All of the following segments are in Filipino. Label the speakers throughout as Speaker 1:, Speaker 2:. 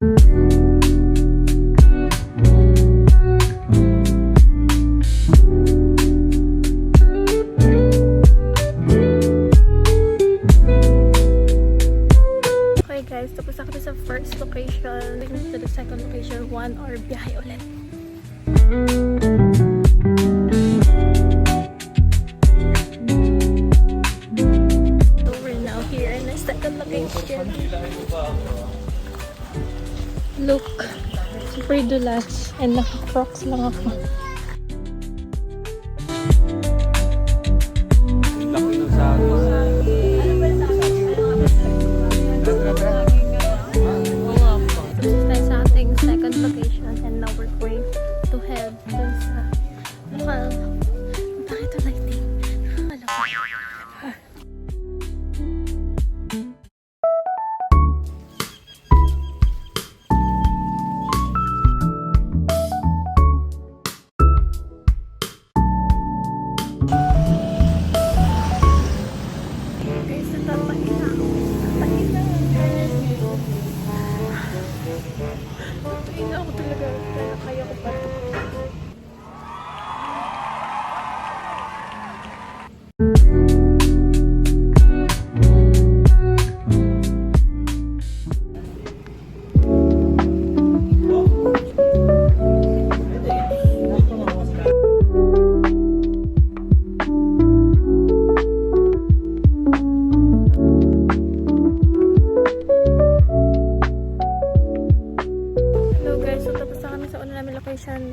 Speaker 1: Okay guys, tapos na kami sa first location. To the second location, 1 hour biyahe ulit. So we're now here in the second location. Look, super dulas and naka-crocs lang ako.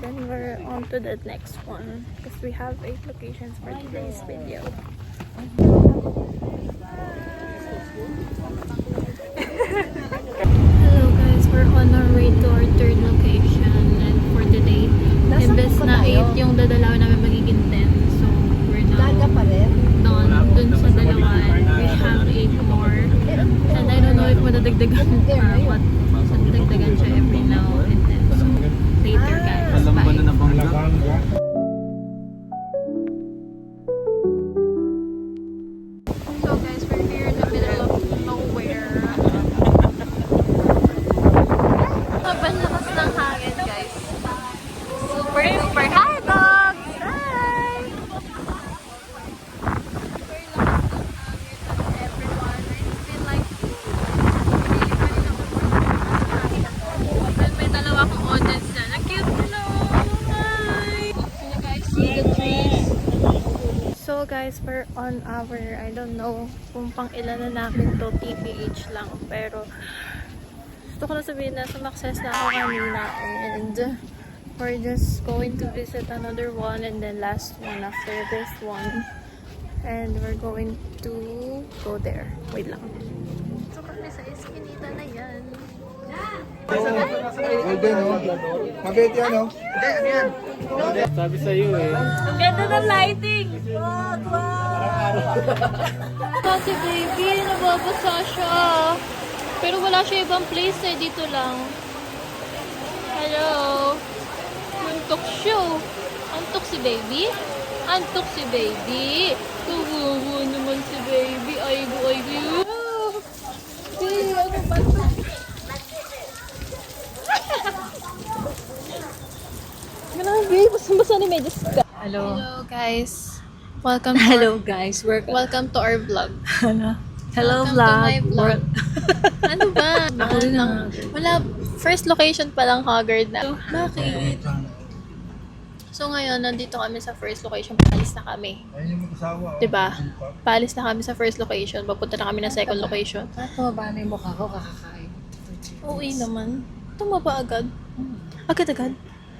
Speaker 1: Then we're on to the next one because we have 8 locations for today's video. Hello guys, we're on our way to our third location, and for today, imbes na 8 yung dadalawin namin, magiging 10. So we're now dun sa dalawa, and we have 8 more. And I don't know if madadagdagan or what. Madadagdagan siya every now and then. So later guys. So guys, we're here in the middle of nowhere. Sobrang lakas ng hangin guys. Super super hi dogs! Hi! Super lakas ng hangin at everyone. It's been like may dalawa akong audience dyan. Ang cute nila! So guys, we're on our, I don't know kung pang ilan na namin to, TPH lang, pero gusto ko na sabihin na sumakses na ako kanina, and we're just going to visit another one and then last one after this one, and we're going to go there. Wait lang. So kami sa Eskinita na yan.
Speaker 2: Golden, no? Mabait yan, no? Hindi, ano yan?
Speaker 3: Sabi sa'yo eh.
Speaker 1: Ang ganda ng lighting! Kasi baby, nababasa siya. Pero wala siya ibang place eh, dito lang. Hello? Antok siya. Antok si baby? Antok si baby? Kawawa naman si baby. Aygo, aygo. Hey, ano ba ito? Ganun, babe. Basa-basa ni Medyas ka.
Speaker 3: Hello.
Speaker 1: Hello guys. Welcome to
Speaker 3: Hello
Speaker 1: our,
Speaker 3: guys.
Speaker 1: welcome to our vlog.
Speaker 3: Hello
Speaker 1: Welcome to my vlog.
Speaker 3: vlog.
Speaker 1: Ano ba?
Speaker 3: Ako rin ang
Speaker 1: Wala, first location pa lang haggard na. Bakit? So ngayon, nandito kami sa first location. Paalis na kami.
Speaker 2: Ayun yung mag-asawa.
Speaker 1: Diba? Paalis na kami sa first location. Papunta na kami ng second location.
Speaker 3: tumaba na yung mukha ko kakakain.
Speaker 1: Uwi naman. Tumaba agad. Agad-agad.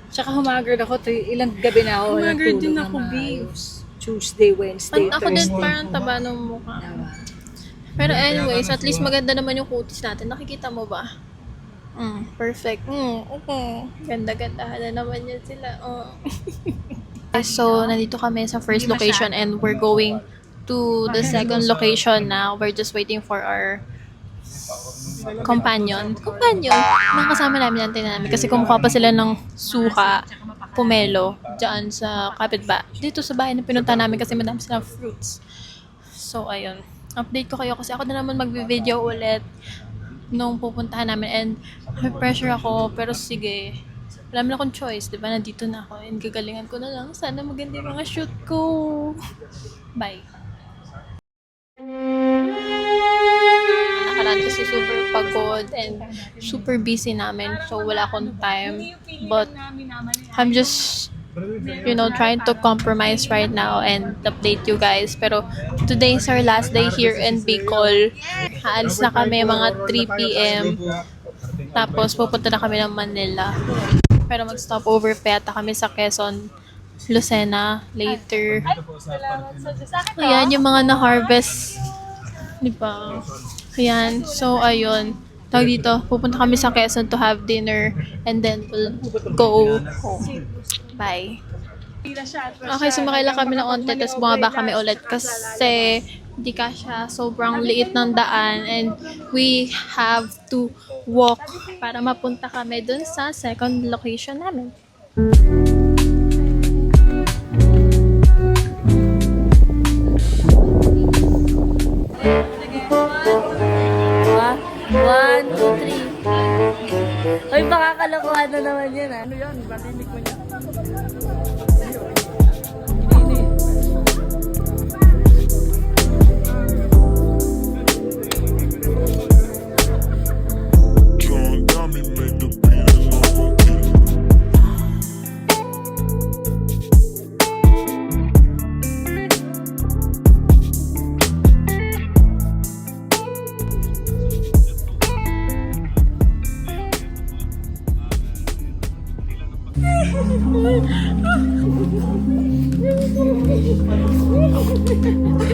Speaker 3: Tsaka humagard ako. Ilang gabi na ako.
Speaker 1: Humagard din
Speaker 3: natulog
Speaker 1: ako,
Speaker 3: na
Speaker 1: babe.
Speaker 3: maayos. Tuesday, Wednesday,
Speaker 1: Ako din
Speaker 3: Thursday.
Speaker 1: parang taba ng mukha. Pero anyways, at least maganda naman yung kutis natin. Nakikita mo ba? Perfect. Okay. Ganda-ganda na naman yan sila. So, nandito kami sa first location and we're going to the second location now. We're just waiting for our companion. Mga kasama namin natin namin. Kasi kumukuha pa sila ng suka, pomelo, dyan sa kapitbahay. Dito sa bahay na pinunta namin kasi madami silang fruits. So, ayun. Update ko kayo kasi ako na naman mag-video ulit. nung pupuntahan namin and may pressure ako pero sige, wala naman akong choice, di ba? Nandito na ako and gagalingan ko na lang. Sana maganda yung mga shoot ko. Bye. Nakaraan kasi super pagod and super busy namin so wala akong time. But I'm just trying to compromise right now and update you guys. Pero today is our last day here in Bicol. Haalis na kami mga 3 p.m. Tapos pupunta na kami ng Manila. Pero mag-stopover pa yata kami sa Quezon, Lucena later. Ayan yung mga na-harvest. Di ba? Ayan. So, ayun. Tawag dito, pupunta kami sa Quezon to have dinner and then we'll go home. Bye. Okay, sumakay lang kami ng onte tapos bumaba kami ulit kasi di kasya, sobrang liit ng daan and we have to walk para mapunta kami dun sa second location namin.
Speaker 4: One, two, three. Ay, makakalokohan na naman yan, ah.
Speaker 2: Ano yan? Malinig mo niya.
Speaker 5: John Dummy make the beat and I'm gon' kill it.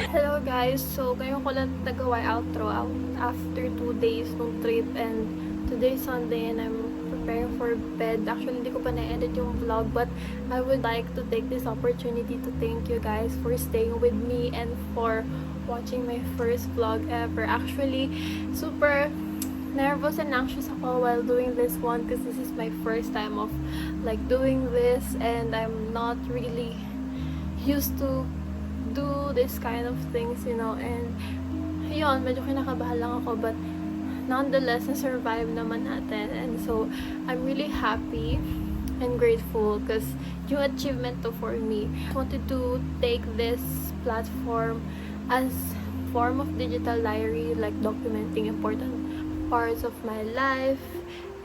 Speaker 1: Hello guys! So, ngayon ko lang nagawa outro after 2 days ng trip and today Sunday and I'm preparing for bed. Actually, hindi ko pa na-edit yung vlog but I would like to take this opportunity to thank you guys for staying with me and for watching my first vlog ever. Actually, super nervous and anxious ako while doing this one because this is my first time of like doing this and I'm not really used to do this kind of things, and yun, medyo kinakabahan lang ako but nonetheless, na-survive naman natin and so I'm really happy and grateful because yung achievement to for me. I wanted to take this platform as form of digital diary, like documenting important parts of my life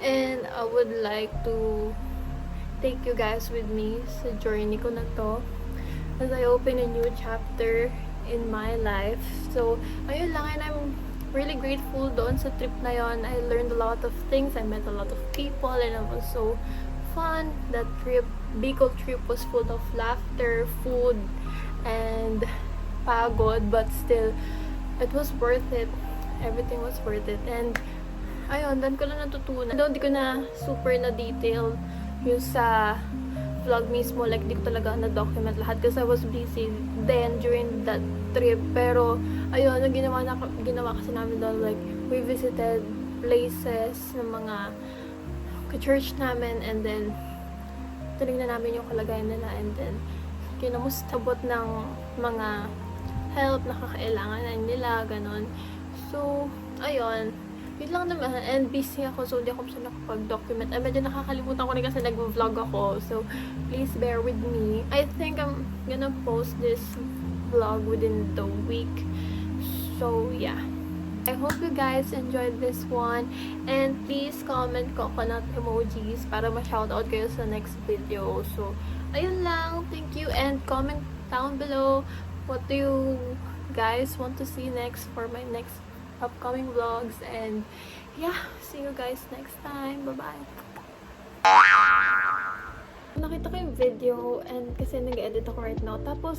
Speaker 1: and I would like to take you guys with me sa journey ko na to as I open a new chapter in my life. So, ayun lang, and I'm really grateful doon sa trip na yon. I learned a lot of things, I met a lot of people, and it was so fun. That trip, Bicol trip was full of laughter, food, and pagod, but still, it was worth it. Everything was worth it. And, ayun, doon ko lang natutunan. Doon, di ko na super na detail yung sa vlog mismo, like di ko talaga na-document lahat kasi I was busy then during that trip. Pero ayun, ginawa kasi namin doon, like we visited places ng mga ka-church namin and then tinignan namin yung kalagayan nila and then kinamustabot ng mga help na kakailangan nila, ganon. So, ayun, yun lang naman, and busy ako so hindi ako siya nakapag-document. Medyo nakakalimutan ko rin kasi nag-vlog ako, so please bear with me. I think I'm gonna post this vlog within the week, so yeah. I hope you guys enjoyed this one and please comment coconut emojis para ma-shoutout kayo sa next video. So ayun lang, thank you and comment down below what do you guys want to see next for my next upcoming vlogs and yeah, see you guys next time. Bye-bye. Nakita ko yung video and kasi nag-edit ako right now. Tapos,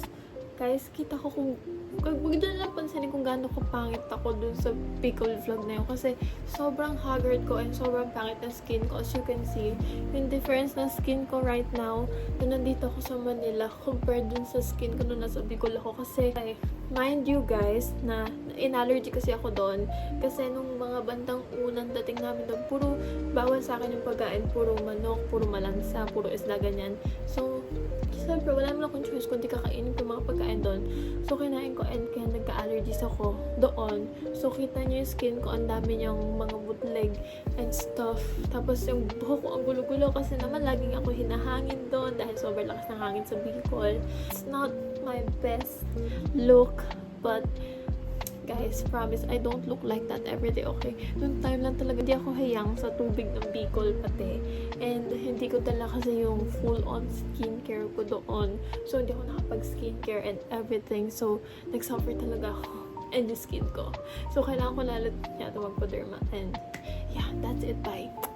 Speaker 1: guys, kita ko kung wag doon lang pansinin kung gaano kapangit ako dun sa Bicol vlog na yun. Kasi sobrang haggard ko and sobrang pangit ng skin ko. As you can see, yung difference ng skin ko right now nung nandito ako sa Manila compared dun sa skin ko nung nasa Bicol ako. Kasi, mind you guys, na in-allergy kasi ako doon. Kasi nung mga bandang unang dating namin doon, puro bawal sa akin yung pagkain. Puro manok, puro malansa, puro isda, ganyan. So, siyempre, wala naman akong choice kundi kakainin ko yung mga pagkain doon. So, kinain ko and kaya nagka-allergies ako doon. So, kita niyo yung skin ko, ang dami niyang mga bootleg and stuff. Tapos, yung buhok ko ang gulo-gulo kasi naman laging ako hinahangin doon dahil sobrang lakas ng hangin sa Bicol. It's not my best look, but guys, promise, I don't look like that everyday, okay? Noong time lang talaga, hindi ako hayang sa tubig ng Bicol pati. And hindi ko dala kasi yung full-on skincare ko doon. So, hindi ako nakapag-skincare and everything. So, nag-suffer talaga ako and yung skin ko. So, kailangan ko lalo yata magpa-derma. And yeah, that's it. Bye.